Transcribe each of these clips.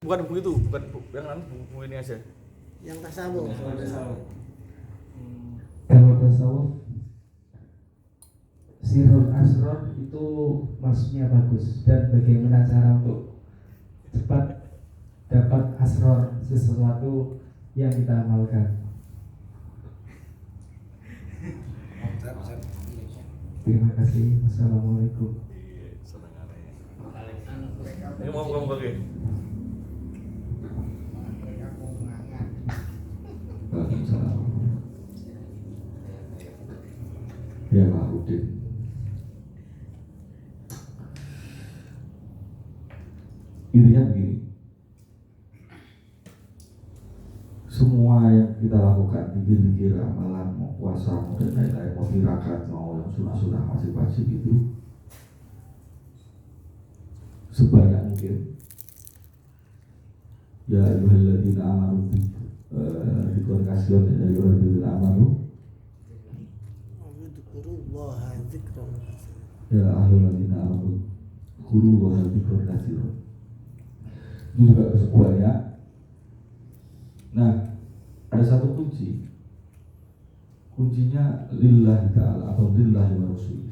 Bukan buku itu, bukan yang lain, buku ini aja. Yang tasawuf. Kalau tasawuf Sirul Asrar itu maksudnya bagus, dan bagaimana cara untuk cepat dapat asrar sesuatu yang kita amalkan. Terima kasih. Wassalamualaikum. Ini mau kamu pakai? Waalaikumsalam. Ya Pak Udin. Intinya begini, semua yang kita lakukan, pikir-pikir, amalan, mau puasa, mau dan lain-lain, mau tirakat, mau yang sunah-sunah, wajib-wajib itu sebanyak mungkin. Ya ayyuhalladzina amanu dikon kasihan ya ayyuhalladzina amanu ya ayyuhalladzina amanu guru wa dzikron katsiran. Itu juga sebuahnya. Nah, ada satu kunci. Kuncinya lillahi ta'ala atau lillahi wa rasulih.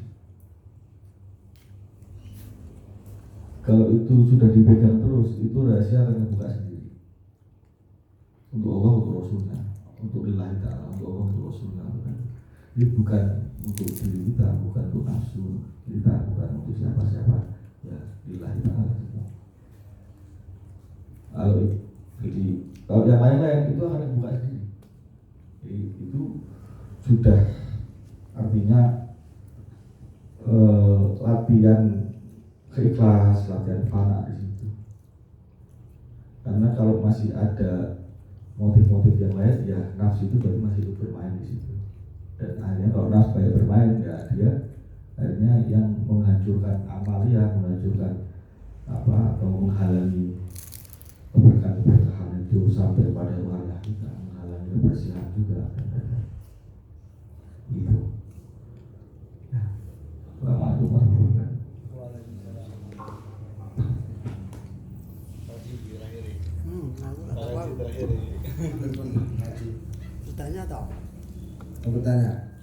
Kalau itu sudah dipegang terus, itu rahasia akan terbuka sendiri. Untuk Allah, untuk Rasulnya, untuk lillahi ta'ala, untuk Allah, untuk Rasulnya. Ini bukan untuk diri kita, bukan untuk nafsu kita, bukan untuk siapa-siapa. Ya, lillahi ta'ala semua. Kalau yang lain-lain itu akan terbuka sendiri. Jadi, itu sudah artinya latihan keikhlas, latihan fana di situ. Karena kalau masih ada motif-motif yang lain, ya nafsu itu berarti masih ikut bermain di situ. Dan akhirnya kalau nafsu banyak bermain, ya dia akhirnya yang menghancurkan amalia, menghancurkan atau menghalangi keberkahan itu sampai pada wilayah kita, menghalangi kebersihan juga. Gitu. Nah, Assalamualaikum warahmatullahi wabarakatuh. Bertanya atau? Mau bertanya?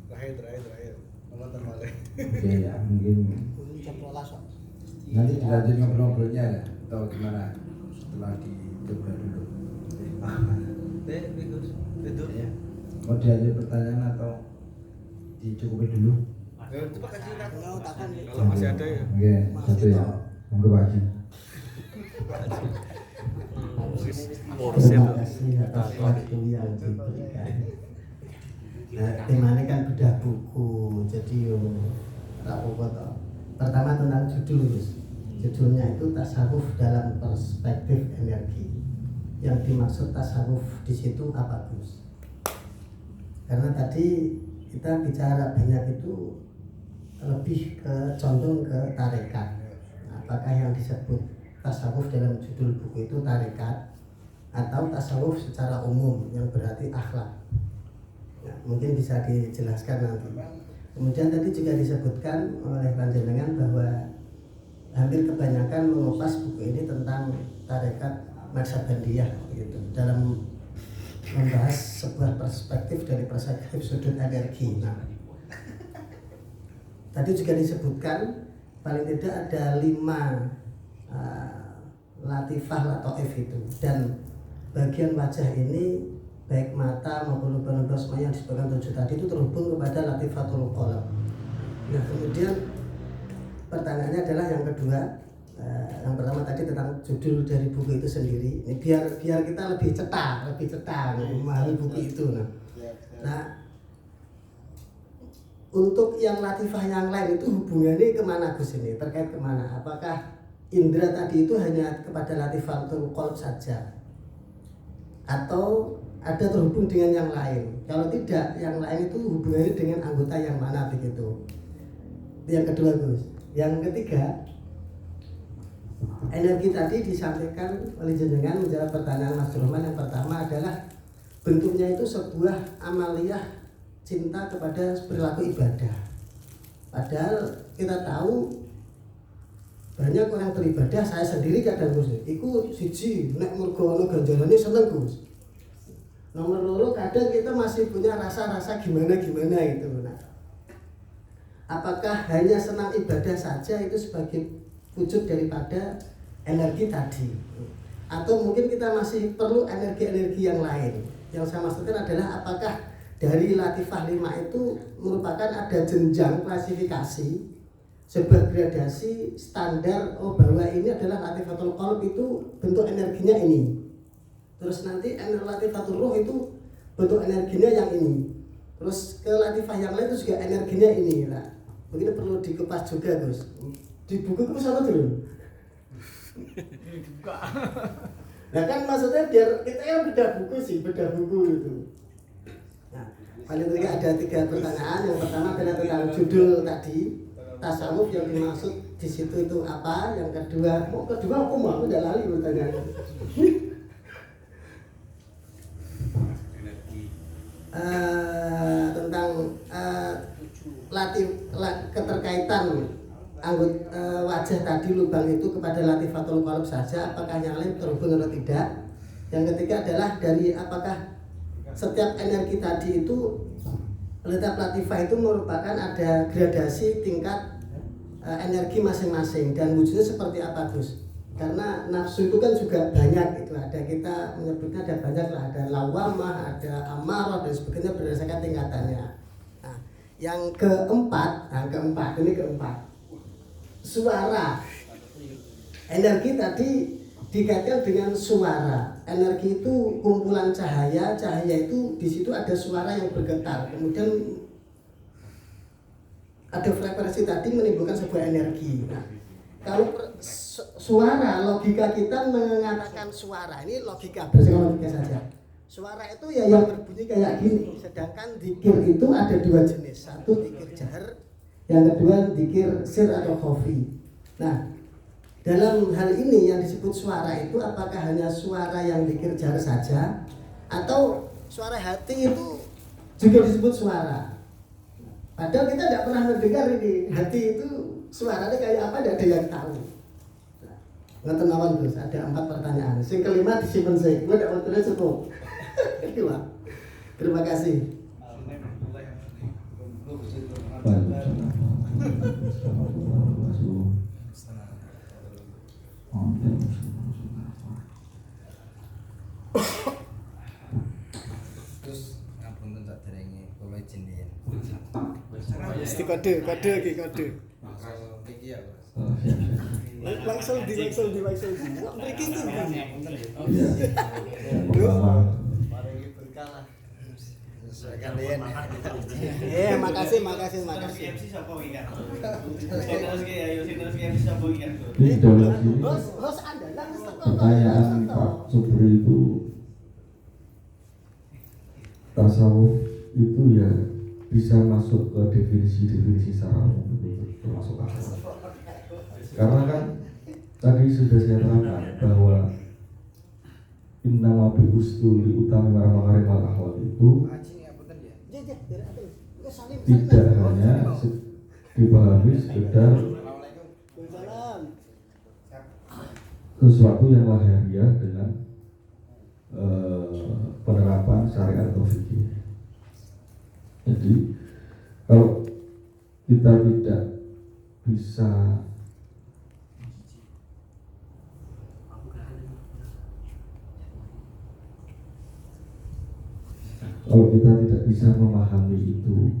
Terakhir. Nomor terbalik. Oke ya, mungkin nanti dilanjut ngobrol-ngobrolnya ya, atau gimana? Setelah dicoba dulu. Ya. Mau dilanjut pertanyaan atau dicukupi dulu? Kalau masih ada ya. Oke, satu ya. Monggo Pak Haji. Terima kasih atas waktu yang diberikan. Nah, temanya kan bedah buku, jadi tak pokok. Pertama tentang judul, Gus. Judulnya itu tasawuf dalam perspektif energi. Yang dimaksud tasawuf di situ apa, Gus? Karena tadi kita bicara banyak itu lebih condong ke tarekat. Apakah yang disebut tasawuf dalam judul buku itu tarekat atau tasawuf secara umum yang berarti akhlak? Nah, mungkin bisa dijelaskan nanti. Kemudian tadi juga disebutkan oleh panjenengan bahwa hampir kebanyakan mengupas buku ini tentang tarekat Naqsabandiyah gitu, dalam membahas sebuah perspektif dari perspektif sudut energi. Nah, tadi juga disebutkan paling tidak ada 5 latifah lataif itu, dan bagian wajah ini baik mata maupun lubang-lubang semuanya yang disebutkan 7 tadi itu terhubung kepada latifatul qalb. Nah, kemudian pertanyaannya adalah yang kedua, yang pertama tadi tentang judul dari buku itu sendiri. Ini biar kita lebih cetar memahami buku itu. Nah, untuk yang latifah yang lain itu hubungannya kemana, Gus, ini? Terkait kemana? Apakah indera tadi itu hanya kepada latifatul qalb saja? Atau ada terhubung dengan yang lain? Kalau tidak, yang lain itu hubungannya dengan anggota yang mana begitu? Yang kedua, Gus. Yang ketiga, energi tadi disampaikan oleh jenengan menjawab pertanyaan Mas Rohman. Yang pertama adalah bentuknya itu sebuah amaliyah cinta kepada perilaku ibadah. Padahal kita tahu banyak orang beribadah, saya sendiri kadang Gus, iku siji nek mergo ono ganjarane seneng Gus. Nomor loro kadang kita masih punya rasa-rasa gimana-gimana itu. Nah, apakah hanya senang ibadah saja itu sebagai wujud daripada energi tadi? Atau mungkin kita masih perlu energi-energi yang lain? Yang saya maksudkan adalah apakah dari Latifah 5 itu merupakan ada jenjang klasifikasi, sebuah gradasi standar, oh bahwa ini adalah Latifatul Qalb itu bentuk energinya ini. Terus nanti Latifatul Ruh itu bentuk energinya yang ini. Terus ke Latifah yang lain itu juga energinya ini. Nah, mungkin perlu dikupas juga Gus. Di buku itu sama dulu. Nah kan maksudnya biar kita yang beda buku itu. Nah, paling tidak ada 3 pertanyaan. Yang pertama adalah tentang judul tadi, tasawuf yang dimaksud di situ itu apa? Yang kedua, aku udah lali pertanyaan. Tentang keterkaitan wajah tadi lubang itu kepada Latifatul Qalb saja, apakah yang lain terhubung atau tidak? Yang ketiga adalah dari apakah setiap energi tadi itu letak Latifah itu merupakan ada gradasi tingkat energi masing-masing dan wujudnya seperti apa Gus? Karena nafsu itu kan juga banyak, itu ada, kita menyebutnya ada banyak lah, ada lawamah, ada amarah dan sebagainya berdasarkan tingkatannya. Nah, yang keempat, suara. Energi tadi dikaitkan dengan suara. Energi itu kumpulan cahaya itu di situ ada suara yang bergetar. Kemudian ada frekuensi tadi menimbulkan sebuah energi. Nah, kalau suara, logika kita mengatakan suara ini logika, berdasarkan logika saja. Suara itu ya yang berbunyi kayak gini. Sedangkan dzikir itu ada 2 jenis. Satu dzikir jahar, yang kedua dzikir sir atau khafi. Nah, dalam hal ini yang disebut suara itu apakah hanya suara yang dzikir jahar saja atau suara hati itu juga disebut suara? Padahal kita tidak pernah mendengar ini hati itu suaranya kayak apa, tidak ada yang tahu. Ngerti nawan Gus, ada 4 pertanyaan. Yang kelima disimpan saya, gue tidak mau tulis cukup. Terima kasih. Terus ngapunten tak derenge kula izin yen. Mesti kode. Iki ya, Mas. Langsung di. Mriki iki. Mari berkah lah. Sesuaikan yen. Makasih. Ini dalam sini Bos Anda pertanyaan Pak Subri itu tasawuf itu ya bisa masuk ke definisi secara umum itu termasuk akal. Karena kan tadi sudah saya terangkan bahwa innama bi ustuli utami makarim al akhlak itu tidak hanya dipahami sekedar sesuatu yang lahiriah dengan penerapan syariat atau fikih. Jadi kalau kita tidak bisa memahami itu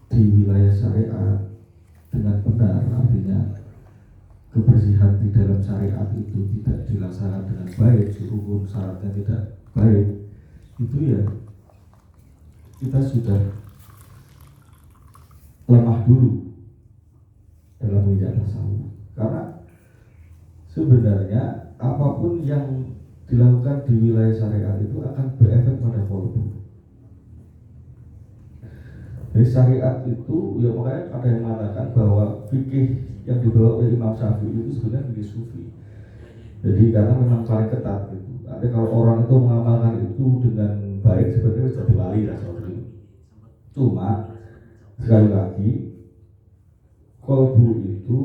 di wilayah syariat dengan benar, artinya kebersihan di dalam syariat itu tidak dilaksanakan dengan baik, rukun syaratnya tidak baik, itu ya kita sudah lemah dulu dalam menginjak tasawuf. Karena sebenarnya apapun yang dilakukan di wilayah syariat itu akan berefek pada kolbu. Jadi syariat itu ya makanya ada yang mengatakan bahwa fikih yang dibawa oleh Imam Syafi'i itu sebenarnya fikih sufi. Jadi karena memang paling ketat gitu. Tapi kalau orang itu mengamalkan itu dengan baik sebenarnya bisa diwali lah seperti itu. Cuma sekali lagi kolbu itu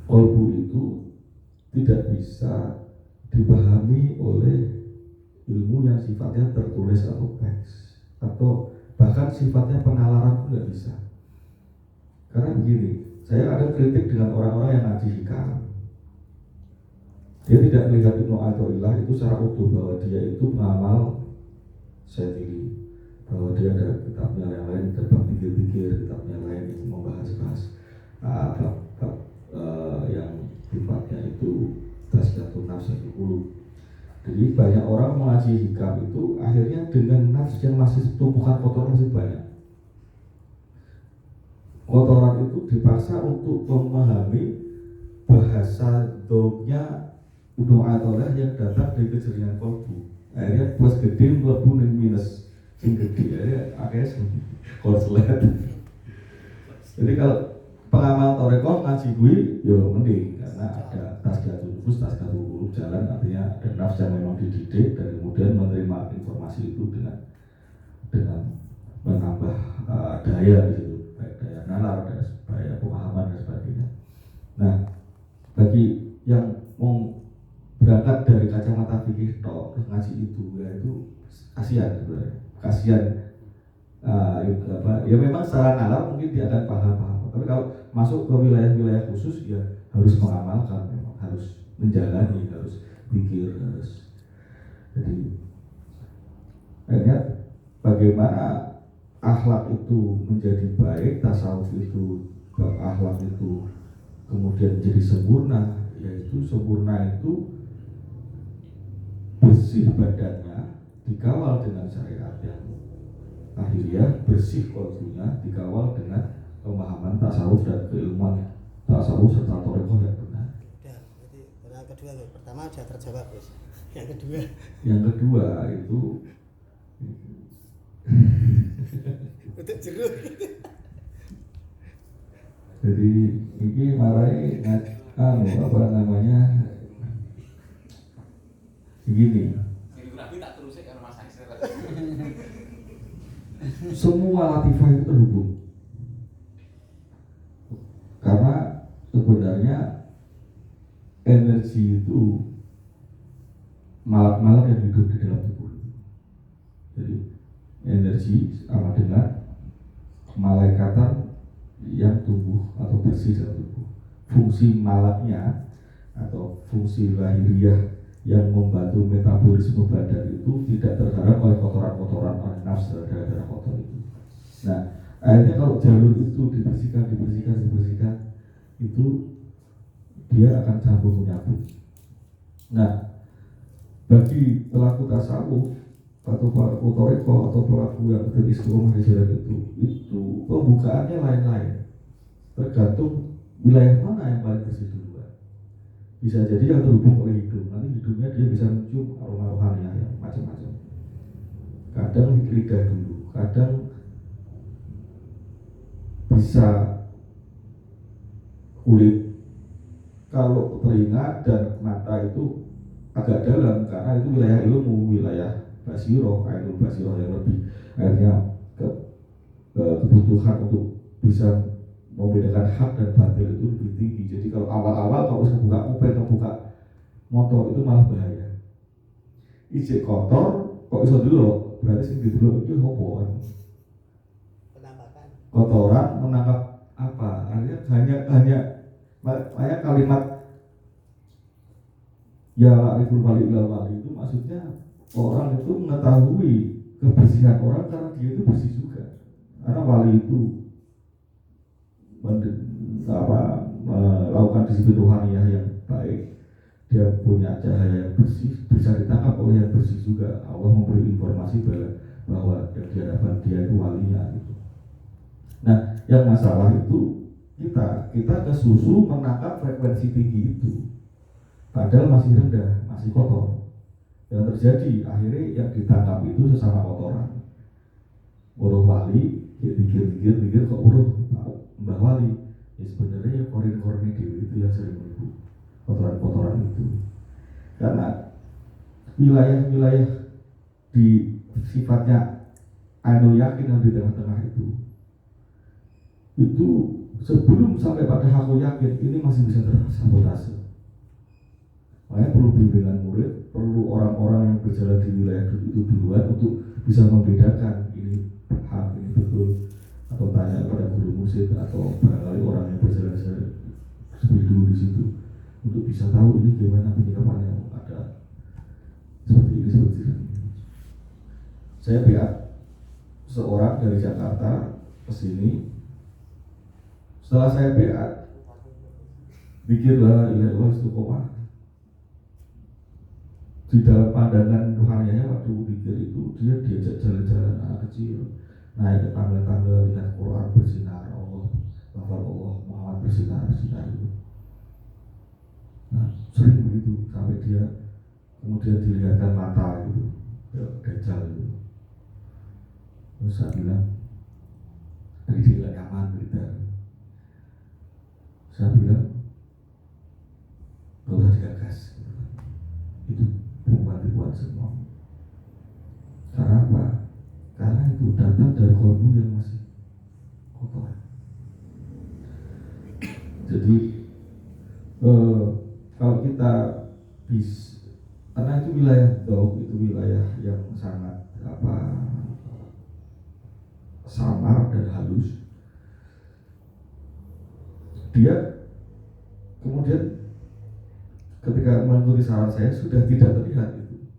kolbu itu tidak bisa dipahami oleh ilmu yang sifatnya tertulis atau teks, atau bahkan sifatnya penalaran pun nggak bisa. Karena begini, saya ada kritik dengan orang-orang yang ngaji hikam. Dia tidak melihat Ibnu Athaillah itu secara utuh, bahwa dia itu pengamal Syadzili, bahwa dia ada kitabnya yang lain, kitab pikir-pikir, kitabnya lain yang membahas-bahas yang sifatnya itu Tazkiyatun Nafs Qulub. Jadi banyak orang mengaji hikam itu akhirnya dengan nafs yang masih tumpukan kotoran masih banyak. Kotoran itu dipaksa untuk memahami bahasa dognya Ibnu Athaillah yang datang dari kejerian kolbu. Akhirnya plus gede mlebu ning minus sing gede akhirnya konslet. Jadi kalau pengamal Torekoh ngaji gue, yo mending karena ada Tazkiyatun Nufus, Tazkiyatun Qulub jalan, artinya ada nafs yang memang dididik dan kemudian menerima informasi itu dengan menambah daya gitu, baik daya nalar, daya pemahaman dan sebagainya. Nah, bagi yang mau berangkat dari kacamata fikih tok ngaji itu, ya itu kasihan sebenarnya, kasihan. Ya memang secara nalar mungkin dia akan paham, tapi kalau masuk ke wilayah-wilayah khusus ya harus mengamalkan, memang harus menjalani, harus pikir, harus. Jadi akhirnya bagaimana akhlak itu menjadi baik, tasawuf itu, akhlak itu kemudian menjadi sempurna, yaitu sempurna itu bersih badannya dikawal dengan syariat yang akhirnya bersih kolbunya dikawal dengan pemahaman tasawuf dan keilmuan tasawuf serta torekoh yang benar. Ya, berarti yang kedua, pertama sudah terjawab, Gus. Yang kedua itu untuk jeruk. jadi ini marai apa namanya begini. Semua latifah itu terhubung. Karena sebenarnya energi itu malak-malak yang hidup di dalam tubuh. Jadi energi sama dengan malaikatan yang tumbuh atau bersih dalam tubuh. Fungsi malaknya atau fungsi lahiriah yang membantu metabolisme badan itu tidak terserap oleh kotoran-kotoran, oleh nafs dan darah-darah kotor itu. Nah, akhirnya kalau jalur itu dibersihkan, itu dia akan campur menyatu. Nah, bagi pelaku tasawuf atau pelaku torekoh atau pelaku yang beristiqomah di jalan itu pembukaannya lain-lain, tergantung wilayah mana yang paling bersih duluan. Bisa jadi yang terhubung oleh hidung, nanti hidungnya dia bisa mencium aroma rohaniah yang macam-macam. Kadang lidah dulu, kadang bisa kulit. Kalau telinga dan mata itu agak dalam karena itu wilayah ilmu, wilayah basiroh, ilmu basiroh yang lebih akhirnya kebutuhan untuk bisa membedakan hak dan batil itu lebih tinggi. Jadi kalau awal-awal kalau usah buka kuping, buka motor itu malah bahaya. Ijek kotor, kok iso dulu, berarti sing dulu itu hopoan. Penampakan. Kotoran menangkap apa? Hanya kalimat ya la'iful wali ilal wali itu maksudnya orang itu mengetahui kebersihan orang karena dia itu bersih juga. Karena wali itu melakukan disiplin rohaniah yang baik, dia punya cahaya yang bersih, bisa ditangkap oleh yang bersih juga. Allah memberi informasi bahwa yang di hadapan dia itu walinya gitu. Nah, yang masalah itu kita kesusu menangkap frekuensi tinggi itu, padahal masih rendah, masih kotor. Yang terjadi akhirnya yang ditangkap itu sesama kotoran. Uruh wali, dia pikir kok uruh Mbah Wali, ya sebenarnya korin-korin dewi itu yang sering menipu kotoran-kotoran itu. Karena wilayah-wilayah di sifatnya ainul yakin yang di tengah-tengah itu sebelum sampai pada aku yakin ini masih bisa tersabotase. Makanya perlu bimbingan murid, perlu orang-orang yang berjalan di wilayah itu duluan untuk bisa membedakan ini hak, ini betul, atau tanya kepada guru musik atau barangkali orang yang berjalan lebih dulu di situ untuk bisa tahu ini gimana penyikapannya ada seperti ini. Saya lihat seorang dari Jakarta ke sini. Setelah saya beat, pikirlah ilaha istiqomah. Di dalam pandangan rohanianya waktu pikir itu dia diajak jalan-jalan anak kecil, naik ke tangga-tangga, lihat Quran bersinar, Allah, lafal Allah, Muhammad bersinar itu. Nah, sering begitu sampai dia kemudian dilihatkan mata gitu, ya, Dajjal gitu. Terus saya bilang, ini dia nyaman berita. Saya bilang, gak usah digagas. Itu buat semua. Karena apa? Karena itu datang dari kolbu yang masih kotor. Jadi kalau kita karena itu wilayah itu wilayah yang sangat samar dan halus. Dia kemudian ketika mengikuti saran saya sudah tidak terlihat itu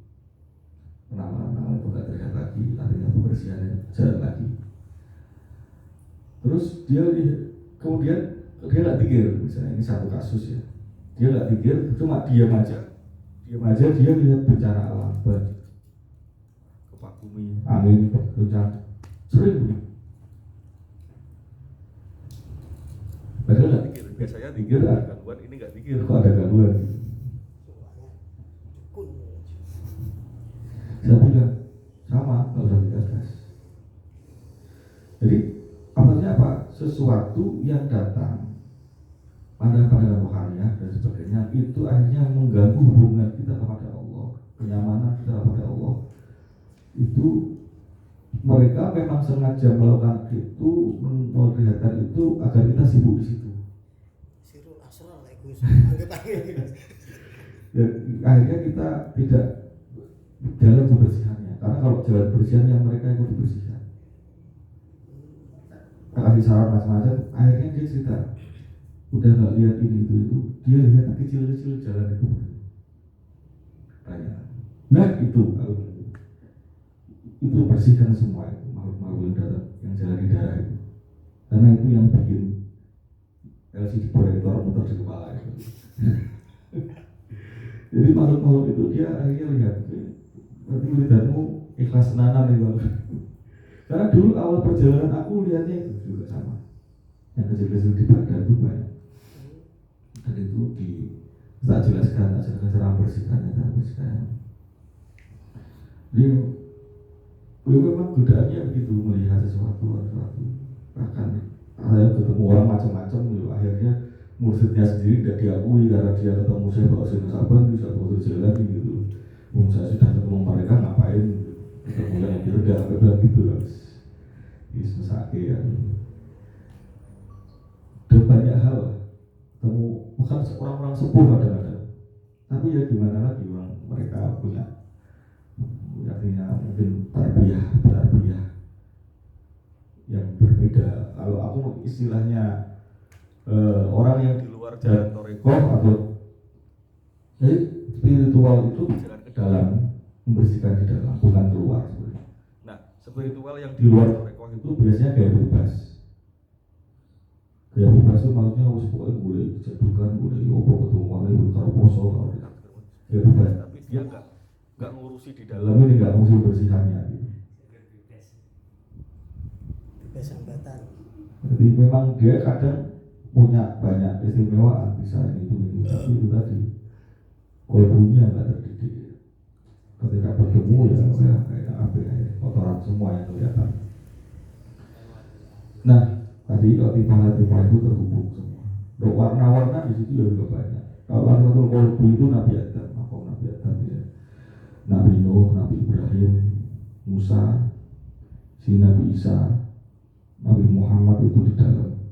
nama-nama itu tidak terlihat lagi, artinya pembersihannya jalan lagi. Terus dia kemudian dia nggak pikir, misalnya ini satu kasus ya, dia nggak pikir, cuma diam aja dia lihat bencana alam, gempa bumi, angin kencang, sering begitu. Padahal nggak pikir, biasanya pikir ada gangguan, ini nggak pikir kok ada gangguan. Saya bilang sama, nggak usah digagas. Jadi maksudnya apa? Sesuatu yang datang pandangan-pandangan rohaniah dan sebagainya itu akhirnya mengganggu hubungan kita kepada Allah, kenyamanan kita kepada Allah. Itu mereka memang sengaja melakukan itu, memperlihatkan itu agar kita sibuk di situ. Sirul asrar lah Gus. Ya, akhirnya kita tidak jalan kebersihannya, karena kalau jalan kebersihannya mereka ikut dibersihkan. Kasih saran macam-macam, akhirnya dia cerita, udah nggak lihat ini itu, dia lihat kecil-kecil jalan itu. Nah itu bersihkan semua itu makhluk-makhluk yang datang, yang jalan di daerah itu, karena itu yang bikin LCD proyektor muter di kepala itu. Jadi makhluk-makhluk itu dia akhirnya lihat, berarti muridmu ikhlas nanam itu. Karena dulu awal perjalanan aku lihatnya itu juga sama, yang kecil-kecil di Baghdad itu banyak. Dan itu tak jelaskan cara membersihkannya, Jadi memang godaannya begitu, melihat sesuatu. Bahkan saya ketemu orang macam-macam, akhirnya mursyidnya sendiri tidak diakui karena dia ketemu saya bawa Saban di satu jalan gitu. Saya sudah ketemu mereka ngapain ketemu yang berbeda, bilang gitu lah. Disesake ya. Dan banyak hal ketemu bukan orang-orang sepuh kadang-kadang. Tapi ya gimana lagi, orang mereka punya artinya mungkin tarbiyah yang berbeda. Kalau aku istilahnya orang yang di luar jalan Torekoh atau spiritual itu berjalan ke dalam, membersihkan di dalam, bukan keluar. Nah, spiritual yang di luar Torekoh itu biasanya gaya bebas. Gaya bebas itu maksudnya harus pokoknya boleh dijadikan, boleh opo ketemu wali, kalau poso, gaya bebas. Tapi dia nggak ngurusi di dalam ini, nggak ngurusi bersihannya. Bebas hambatan. Jadi memang dia kadang punya banyak keistimewaan, bisa itu tapi itu tadi kolbunya nggak terdidik. Ketika bertemu ya kayak apa ya, kotoran semua yang kelihatan. Nah tadi latifah itu terhubung semua. Warna-warna di situ juga banyak. Kalau latifatul kolbu itu Nabi Adam, Nabi Adam ya, Nabi Nuh, Nabi Ibrahim, Musa, si Nabi Isa, Nabi Muhammad itu di dalam.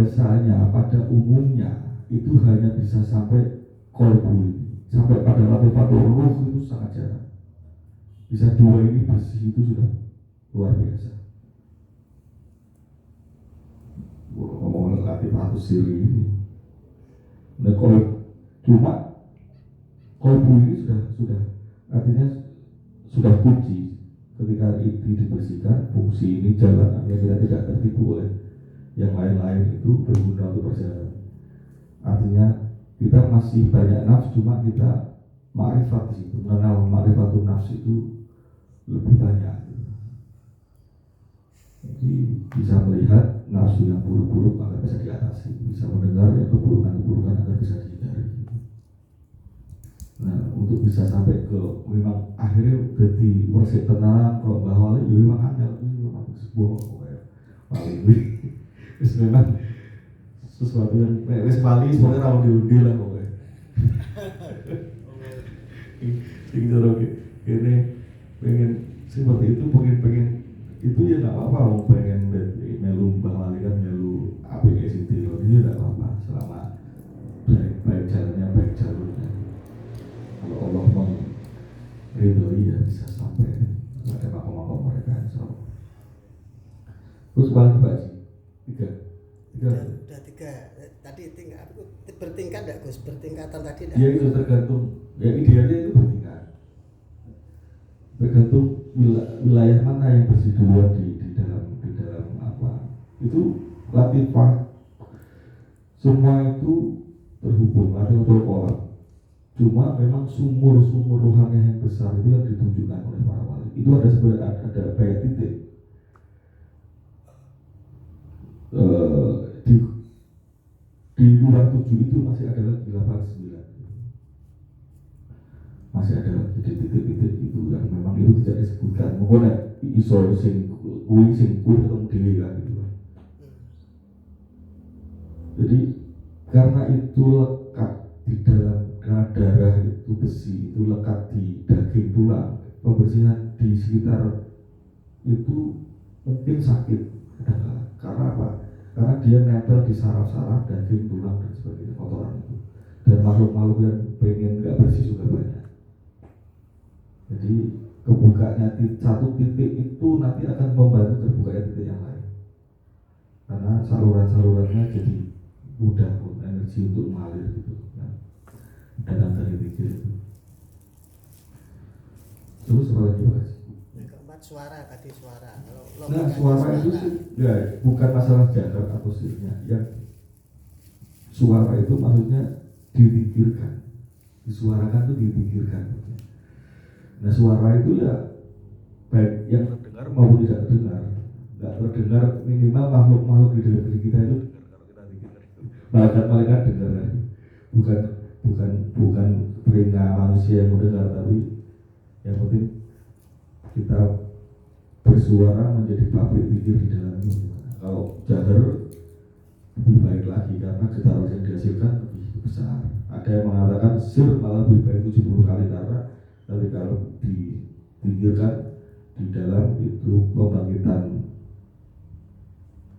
biasanya pada umumnya itu hanya bisa sampai kolbu, sampai pada latifatul ruh itu sangat jarang. Bisa 2 ini bersih itu sudah luar biasa. Ngomong latifatul sirri ini, nah kalau cuma kolbu ini sudah artinya sudah kunci. Ketika itu dibersihkan, fungsi ini jalan, artinya kita tidak tertipu oleh yang lain-lain, itu berguna untuk perjalanan. Artinya kita masih banyak nafsu, cuma kita ma'rifat di situ, mengenal ma'rifatun nafsu itu lebih banyak. Jadi bisa melihat nafsu yang buruk-buruk agar bisa diatasi, bisa mendengar yang keburukan-keburukan agar bisa dihindari. Nah, untuk bisa sampai ke memang akhirnya jadi mursyid tenang kalau Mbah Wali ya memang angel itu memang sebuah wali itu memang sesuatu yang wis wali sebenarnya kalau diundi lah pokoknya. Tinggal lagi ini pengen seperti itu, pengen itu ya nggak apa-apa, mau pengen melu Mbah Wali kan melu APS itu ya nggak apa-apa selama baik jalannya baik jalurnya. Kalau Allah meridhoi ya bisa sampai ada makom-makom mereka, insya Allah. Terus balik Pak Haji, tiga. Udah 3. Tadi tingkat bertingkat enggak Gus? Bertingkatan tadi enggak? Ya itu tergantung, ya idealnya itu bertingkat. Tergantung wilayah mana yang bersih duluan di dalam apa. Itu latifah. Semua itu terhubung, latifah kolam. Cuma memang sumur rohani yang besar itu yang ditunjukkan oleh para wali. Itu ada sebenarnya ada kayak titik di luar 7 itu masih ada lagi 8-9. Masih ada lagi di titik-titik itu yang memang itu tidak disebutkan. Mungkin iso sing kuwi ketemu dhewe kan gitu. Jadi karena itu lekat di dalam darah itu besi, itu lekat di daging tulang, pembersihan di sekitar itu mungkin sakit kadang-kadang. Karena apa? Karena dia nempel di saraf-saraf, daging, tulang dan sebagainya, kotoran itu. Dan makhluk-makhluk yang pengen nggak bersih juga banyak. Jadi kebukanya satu titik itu nanti akan membantu terbukanya titik yang lain. Karena saluran-salurannya jadi mudah energi untuk mengalir gitu. Dalam dari pikir itu. Terus apa lagi Mas? Yang keempat suara tadi suara. Nah suara itu sih ya bukan masalah jarak atau sirnya. Yang suara itu maksudnya dipikirkan, disuarakan itu dipikirkan. Nah suara itu ya baik yang terdengar maupun tidak terdengar. Nggak terdengar minimal makhluk-makhluk di dalam diri kita itu dengar kalau kita pikir. Bahkan mereka dengar, bukan perintah manusia yang mendengar, tapi yang penting kita bersuara menjadi pabrik pikir di dalamnya. Kalau jahar lebih baik lagi karena getaran yang dihasilkan lebih besar. Ada yang mengatakan sir malah lebih baik 70 kali karena tapi kalau dipikirkan di dalam itu pembangkitan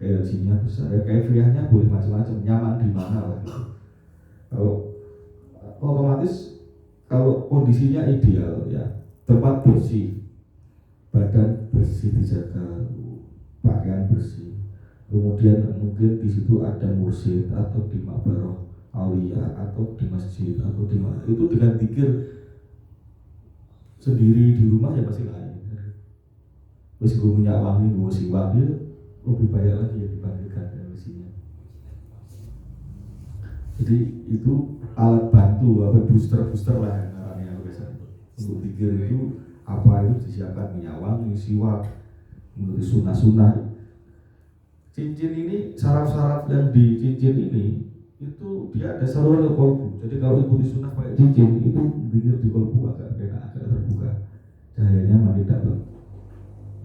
energinya besar. Ya kaifiahnya boleh macam-macam, nyaman di mana lah gitu. Kalau otomatis kalau kondisinya ideal ya tempat bersih, badan bersih dijaga, pakaian bersih, kemudian mungkin di situ ada mursyid atau di makbaroh aulia atau di masjid atau di mana itu dengan pikir sendiri di rumah ya pasti lain. Terus gue punya wangi, gue si wangi lebih banyak lagi yang dibangkitkan energinya. Jadi itu alat bantu apa booster lah yang namanya biasanya untuk pikir itu apa itu disiapkan minyak wangi, siwak, menurut sunnah. Cincin ini saraf-saraf yang di cincin ini itu dia ada saluran ke kolbu. Jadi kalau ikuti sunnah pakai cincin itu pikir di kolbu agak enak, agak terbuka, cahayanya makin dapat.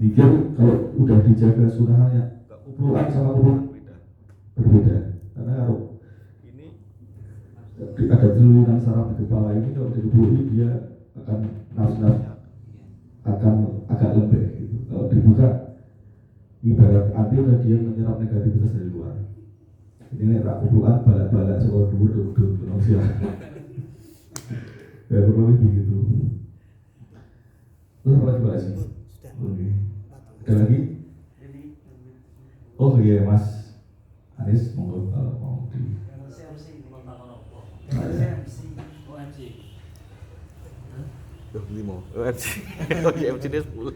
Pikir kalau udah dijaga sunnahnya, kupluan sama kupluan berbeda. Karena kalau ada telunan saraf di kepala ini kalau dikepului dia akan nafsu-nafsunya akan agak lembek gitu. Kalau dibuka ibarat anti udah dia menyerap negativitas dari luar. Ini tak kubukan balak-balak sekolah dulu manusia. Ya kurang lebih begitu. Terus apa lagi Pak sih? Oke. Ada lagi? Oh iya Mas Anis, monggo kalau mau di. Duh, 5. OMC. Oke, MC ini 10.